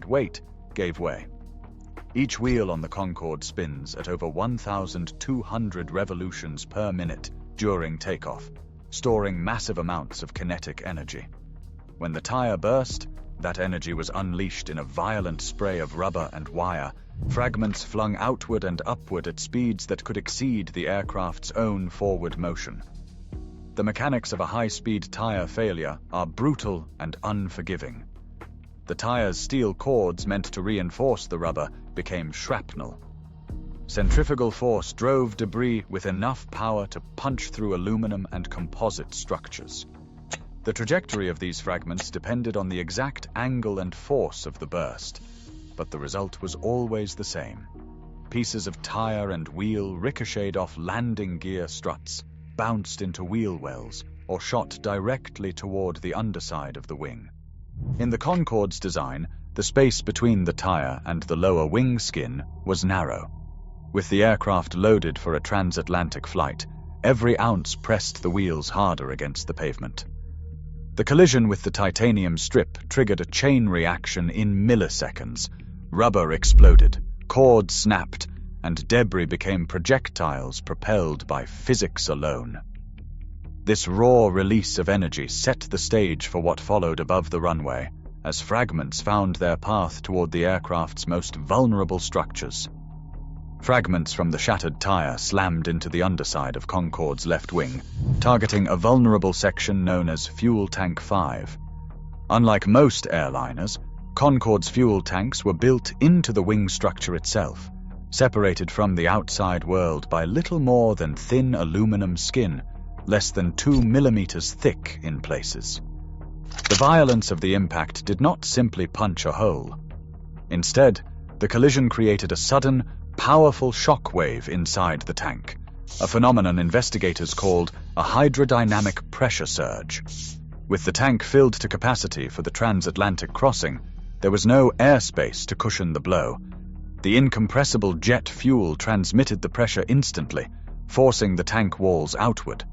weight gave way. Each wheel on the Concorde spins at over 1,200 revolutions per minute during takeoff, storing massive amounts of kinetic energy. When the tire burst, that energy was unleashed in a violent spray of rubber and wire, fragments flung outward and upward at speeds that could exceed the aircraft's own forward motion. The mechanics of a high-speed tire failure are brutal and unforgiving. The tire's steel cords meant to reinforce the rubber became shrapnel. Centrifugal force drove debris with enough power to punch through aluminum and composite structures. The trajectory of these fragments depended on the exact angle and force of the burst, but the result was always the same. Pieces of tire and wheel ricocheted off landing gear struts, bounced into wheel wells, or shot directly toward the underside of the wing. In the Concorde's design, the space between the tire and the lower wing skin was narrow. With the aircraft loaded for a transatlantic flight, every ounce pressed the wheels harder against the pavement. The collision with the titanium strip triggered a chain reaction in milliseconds. Rubber exploded, cords snapped, and debris became projectiles propelled by physics alone. This raw release of energy set the stage for what followed above the runway, as fragments found their path toward the aircraft's most vulnerable structures. Fragments from the shattered tire slammed into the underside of Concorde's left wing, targeting a vulnerable section known as Fuel Tank 5. Unlike most airliners, Concorde's fuel tanks were built into the wing structure itself, separated from the outside world by little more than thin aluminum skin, less than 2 millimeters thick in places. The violence of the impact did not simply punch a hole. Instead, the collision created a sudden, powerful shock wave inside the tank, a phenomenon investigators called a hydrodynamic pressure surge. With the tank filled to capacity for the transatlantic crossing, there was no airspace to cushion the blow. The incompressible jet fuel transmitted the pressure instantly, forcing the tank walls outward.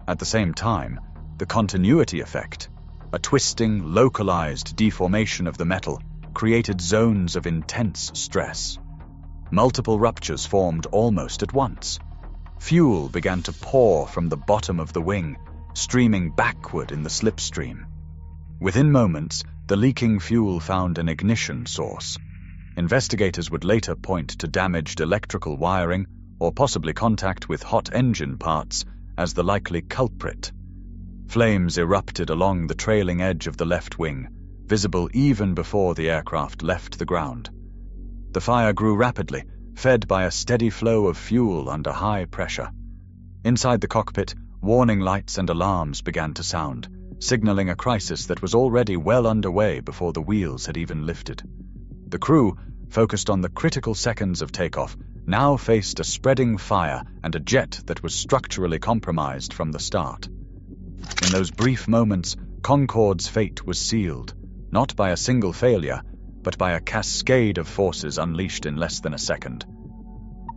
At the same time, the continuity effect, a twisting, localized deformation of the metal, created zones of intense stress. Multiple ruptures formed almost at once. Fuel began to pour from the bottom of the wing, streaming backward in the slipstream. Within moments, the leaking fuel found an ignition source. Investigators would later point to damaged electrical wiring or possibly contact with hot engine parts as the likely culprit. Flames erupted along the trailing edge of the left wing, visible even before the aircraft left the ground. The fire grew rapidly, fed by a steady flow of fuel under high pressure. Inside the cockpit, warning lights and alarms began to sound, signaling a crisis that was already well underway before the wheels had even lifted. The crew, focused on the critical seconds of takeoff, now faced a spreading fire and a jet that was structurally compromised from the start. In those brief moments, Concorde's fate was sealed, not by a single failure, but by a cascade of forces unleashed in less than a second.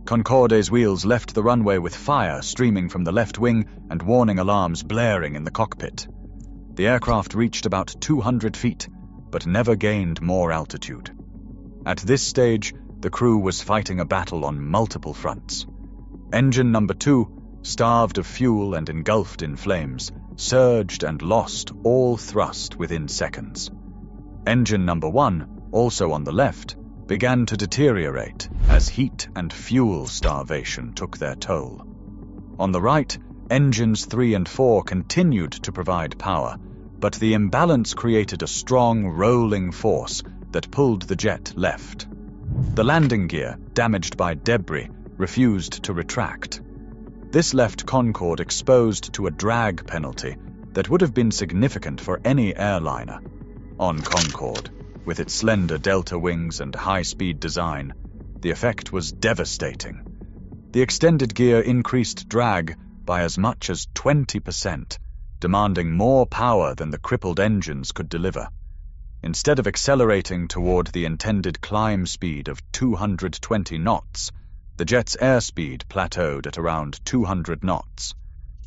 Concorde's wheels left the runway with fire streaming from the left wing and warning alarms blaring in the cockpit. The aircraft reached about 200 feet, but never gained more altitude. At this stage, the crew was fighting a battle on multiple fronts. Engine number 2, starved of fuel and engulfed in flames, surged and lost all thrust within seconds. Engine number 1, also on the left, began to deteriorate as heat and fuel starvation took their toll. On the right, engines 3 and 4 continued to provide power, but the imbalance created a strong rolling force that pulled the jet left. The landing gear, damaged by debris, refused to retract. This left Concorde exposed to a drag penalty that would have been significant for any airliner. On Concorde, with its slender delta wings and high-speed design, the effect was devastating. The extended gear increased drag by as much as 20%, demanding more power than the crippled engines could deliver. Instead of accelerating toward the intended climb speed of 220 knots, the jet's airspeed plateaued at around 200 knots.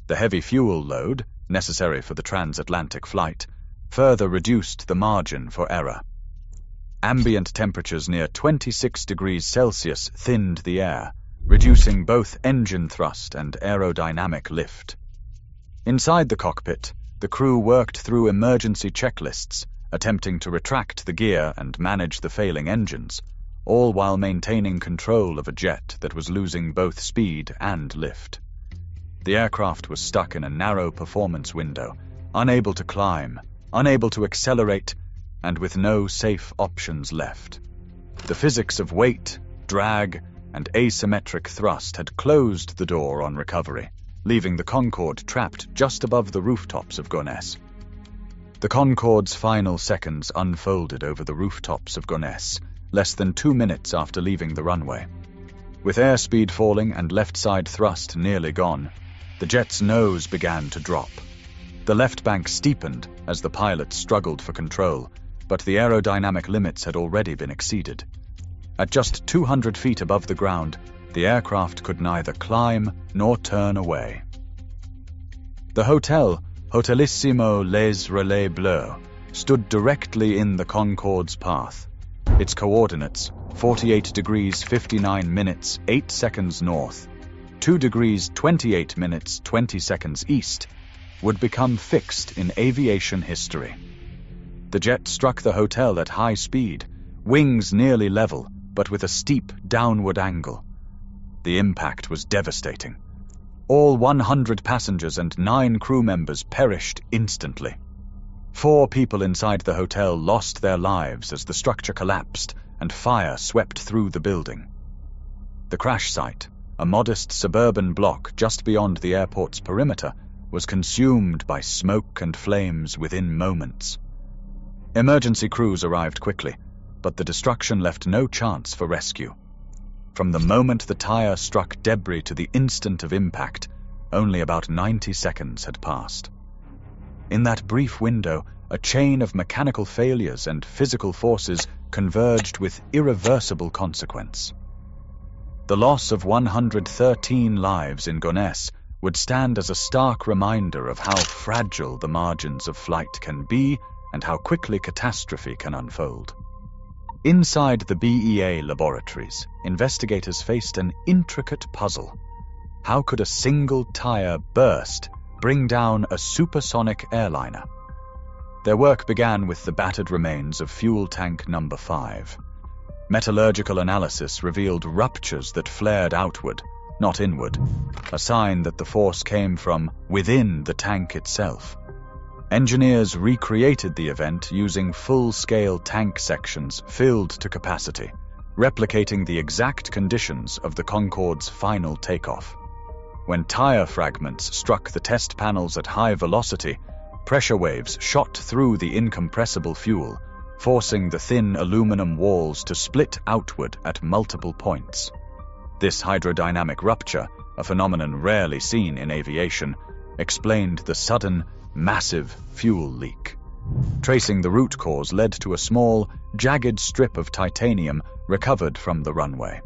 The heavy fuel load, necessary for the transatlantic flight, further reduced the margin for error. Ambient temperatures near 26 degrees Celsius thinned the air, reducing both engine thrust and aerodynamic lift. Inside the cockpit, the crew worked through emergency checklists, attempting to retract the gear and manage the failing engines, all while maintaining control of a jet that was losing both speed and lift. The aircraft was stuck in a narrow performance window, unable to climb, unable to accelerate, and with no safe options left. The physics of weight, drag, and asymmetric thrust had closed the door on recovery, leaving the Concorde trapped just above the rooftops of Gonesse. The Concorde's final seconds unfolded over the rooftops of Gonesse, less than 2 minutes after leaving the runway. With airspeed falling and left side thrust nearly gone, the jet's nose began to drop. The left bank steepened as the pilot struggled for control, but the aerodynamic limits had already been exceeded. At just 200 feet above the ground, the aircraft could neither climb nor turn away. The hotel, Hotelissimo Les Relais Bleus, stood directly in the Concorde's path. Its coordinates, 48 degrees 59 minutes 8 seconds north, 2 degrees 28 minutes 20 seconds east, would become fixed in aviation history. The jet struck the hotel at high speed, wings nearly level, but with a steep downward angle. The impact was devastating. All 100 passengers and 9 crew members perished instantly. 4 people inside the hotel lost their lives as the structure collapsed and fire swept through the building. The crash site, a modest suburban block just beyond the airport's perimeter, was consumed by smoke and flames within moments. Emergency crews arrived quickly, but the destruction left no chance for rescue. From the moment the tire struck debris to the instant of impact, only about 90 seconds had passed. In that brief window, a chain of mechanical failures and physical forces converged with irreversible consequence. The loss of 113 lives in Gonesse would stand as a stark reminder of how fragile the margins of flight can be and how quickly catastrophe can unfold. Inside the BEA laboratories, investigators faced an intricate puzzle. How could a single tire burst bring down a supersonic airliner? Their work began with the battered remains of fuel tank number 5. Metallurgical analysis revealed ruptures that flared outward, not inward, a sign that the force came from within the tank itself. Engineers recreated the event using full-scale tank sections filled to capacity, replicating the exact conditions of the Concorde's final takeoff. When tire fragments struck the test panels at high velocity, pressure waves shot through the incompressible fuel, forcing the thin aluminum walls to split outward at multiple points. This hydrodynamic rupture, a phenomenon rarely seen in aviation, explained the sudden, massive fuel leak. Tracing the root cause led to a small, jagged strip of titanium recovered from the runway.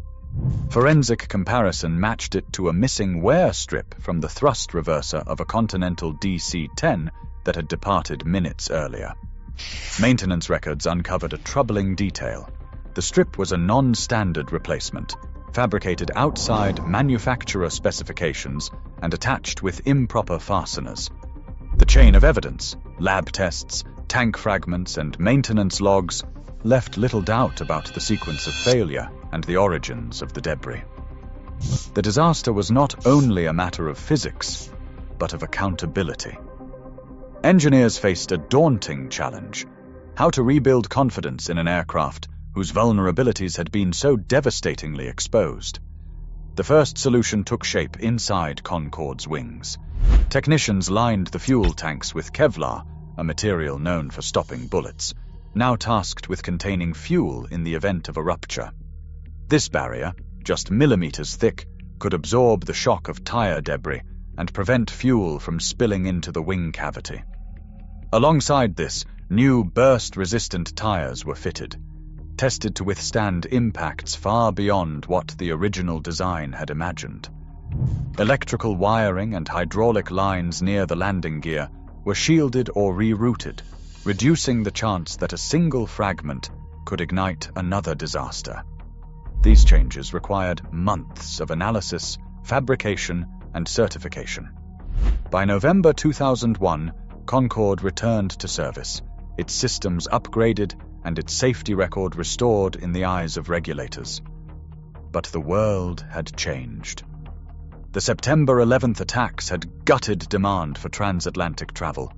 Forensic comparison matched it to a missing wear strip from the thrust reverser of a Continental DC-10 that had departed minutes earlier. Maintenance records uncovered a troubling detail. The strip was a non-standard replacement, fabricated outside manufacturer specifications and attached with improper fasteners. The chain of evidence, lab tests, tank fragments, and maintenance logs left little doubt about the sequence of failure and the origins of the debris. The disaster was not only a matter of physics, but of accountability. Engineers faced a daunting challenge: how to rebuild confidence in an aircraft whose vulnerabilities had been so devastatingly exposed. The first solution took shape inside Concorde's wings. Technicians lined the fuel tanks with Kevlar, a material known for stopping bullets, now tasked with containing fuel in the event of a rupture. This barrier, just millimeters thick, could absorb the shock of tire debris and prevent fuel from spilling into the wing cavity. Alongside this, new burst-resistant tires were fitted, tested to withstand impacts far beyond what the original design had imagined. Electrical wiring and hydraulic lines near the landing gear were shielded or rerouted, reducing the chance that a single fragment could ignite another disaster. These changes required months of analysis, fabrication, and certification. By November 2001, Concorde returned to service, its systems upgraded and its safety record restored in the eyes of regulators. But the world had changed. The September 11th attacks had gutted demand for transatlantic travel.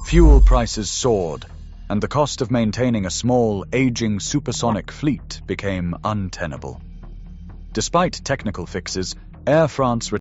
Fuel prices soared, and the cost of maintaining a small, aging supersonic fleet became untenable. Despite technical fixes, Air France